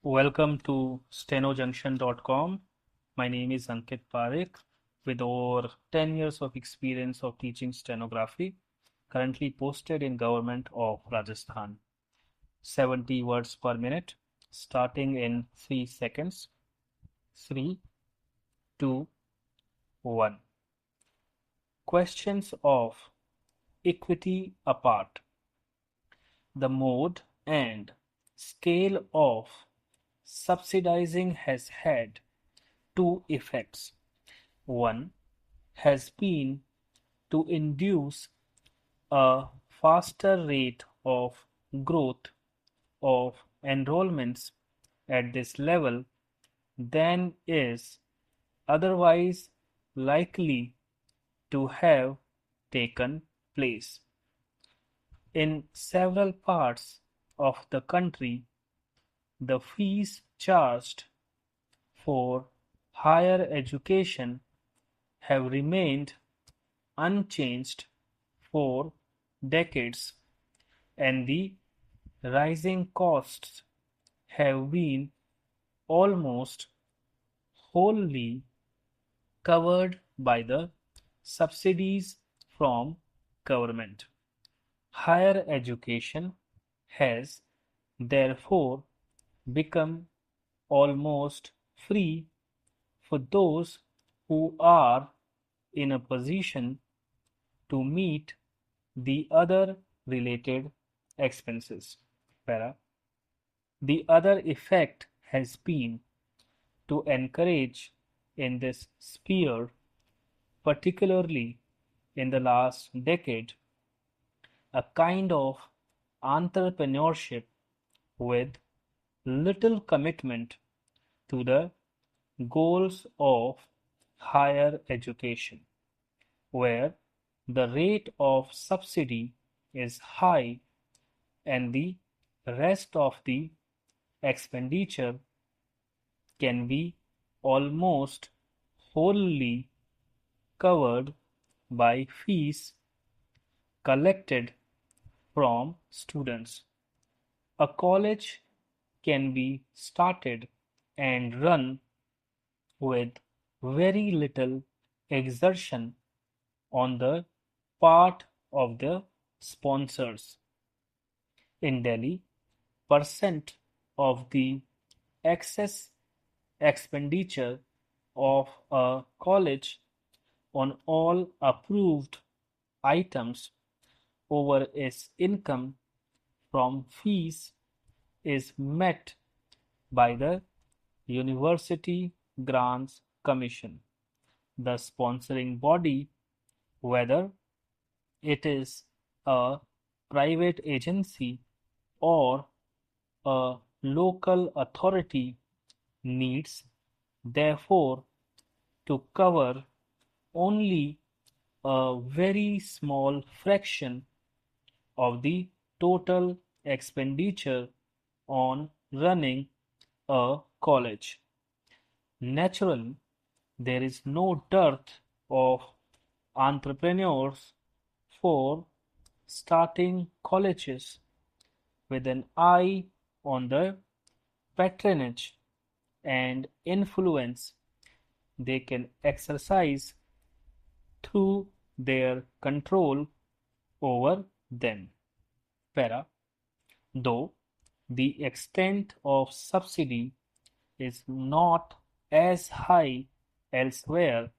Welcome to stenojunction.com. My name is Ankit Parekh with over 10 years of experience of teaching stenography, currently posted in Government of Rajasthan. 70 words per minute, starting in 3 seconds. 3, 2, 1. Questions of equity apart. The mode and scale of subsidizing has had two effects. One has been to induce a faster rate of growth of enrollments at this level than is otherwise likely to have taken place. In several parts of the country, the fees charged for higher education have remained unchanged for decades, and the rising costs have been almost wholly covered by the subsidies from government. Higher education has therefore become almost free for those who are in a position to meet the other related expenses. Para. The other effect has been to encourage in this sphere, particularly in the last decade, a kind of entrepreneurship with little commitment to the goals of higher education, where the rate of subsidy is high and the rest of the expenditure can be almost wholly covered by fees collected from students. A college can be started and run with very little exertion on the part of the sponsors. In Delhi, percent of the excess expenditure of a college on all approved items over its income from fees is met by the University Grants Commission, the sponsoring body, whether it is a private agency or a local authority, needs therefore to cover only a very small fraction of the total expenditure on running a college. Naturally, there is no dearth of entrepreneurs for starting colleges with an eye on the patronage and influence they can exercise through their control over them. Para. Though the extent of subsidy is not as high elsewhere,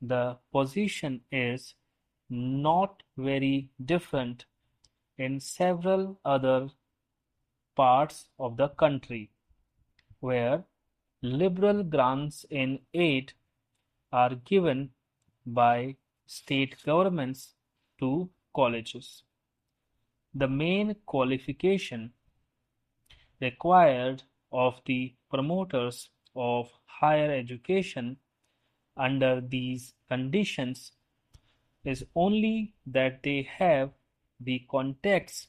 the position is not very different in several other parts of the country, where liberal grants in aid are given by state governments to colleges. The main qualification required of the promoters of higher education under these conditions is only that they have the contacts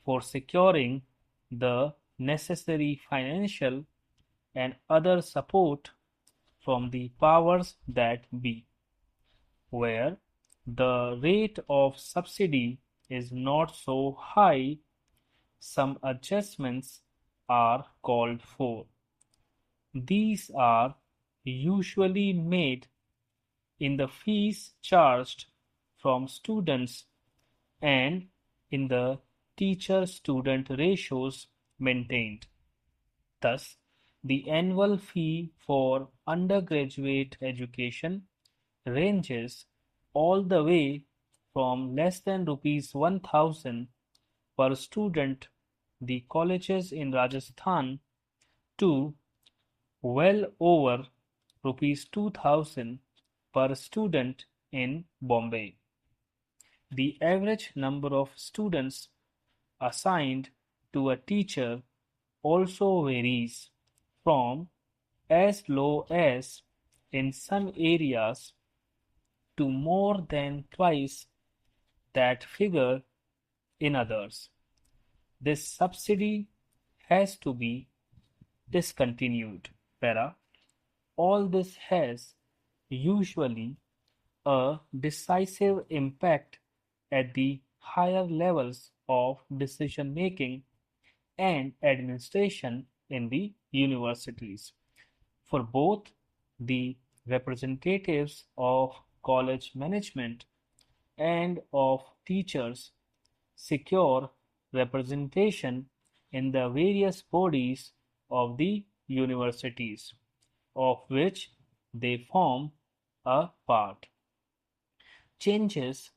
for securing the necessary financial and other support from the powers that be, where the rate of subsidy is not so high, some adjustments are called for. These are usually made in the fees charged from students and in the teacher-student ratios maintained. Thus, the annual fee for undergraduate education ranges all the way from less than rupees 1000 per student the colleges in Rajasthan to well over rupees 2000 per student in Bombay. The average number of students assigned to a teacher also varies from as low as in some areas to more than twice that figure in others. This subsidy has to be discontinued. Para. All this has usually a decisive impact at the higher levels of decision making and administration in the universities. For both the representatives of college management and of teachers, secure representation in the various bodies of the universities, of which they form a part. Changes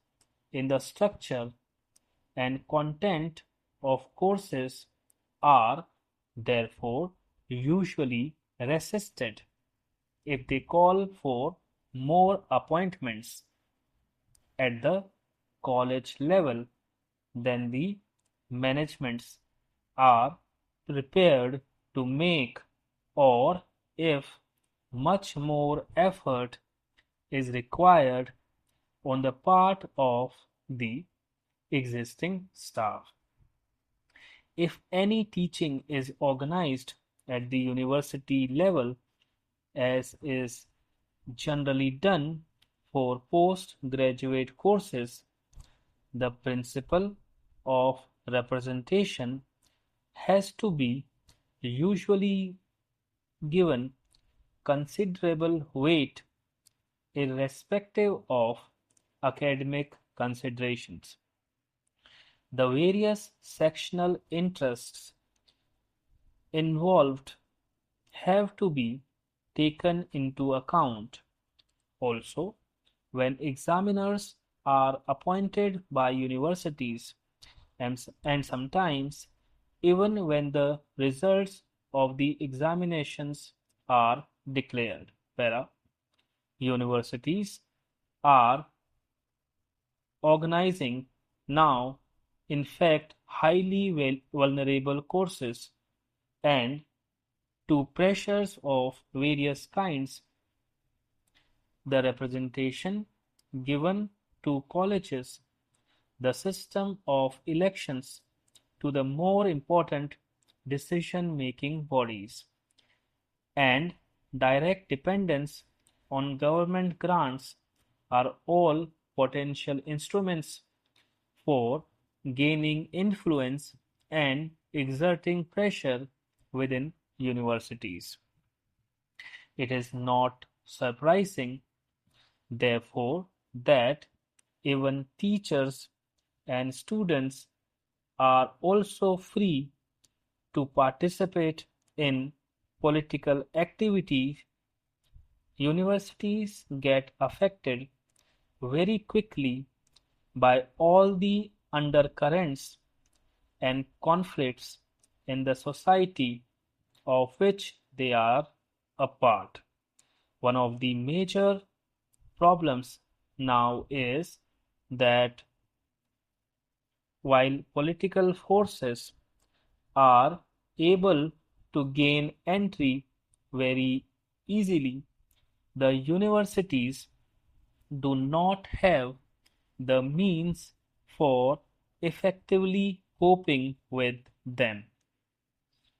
in the structure and content of courses are therefore usually resisted if they call for more appointments at the college level than the managements are prepared to make, or if much more effort is required on the part of the existing staff. If any teaching is organized at the university level, as is generally done for postgraduate courses, the principle of representation has to be usually given considerable weight irrespective of academic considerations. The various sectional interests involved have to be taken into account. Also, when examiners are appointed by universities and sometimes even when the results of the examinations are declared. Para. Universities are organizing now, in fact, highly vulnerable courses and to pressures of various kinds, the representation given to colleges, the system of elections to the more important decision-making bodies, and direct dependence on government grants are all potential instruments for gaining influence and exerting pressure within universities. It is not surprising, therefore, that even teachers and students are also free to participate in political activity. Universities get affected very quickly by all the undercurrents and conflicts in the society of which they are a part. One of the major problems now is that while political forces are able to gain entry very easily, the universities do not have the means for effectively coping with them.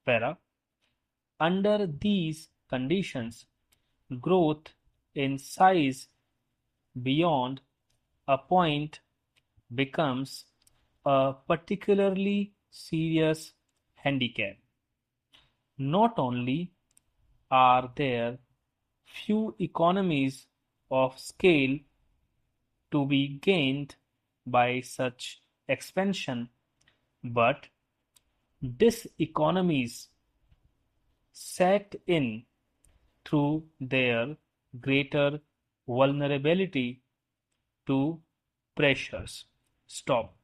Para. Under these conditions, growth in size beyond a point becomes a particularly serious handicap. Not only are there few economies of scale to be gained by such expansion, but diseconomies set in through their greater vulnerability to pressures. Stop.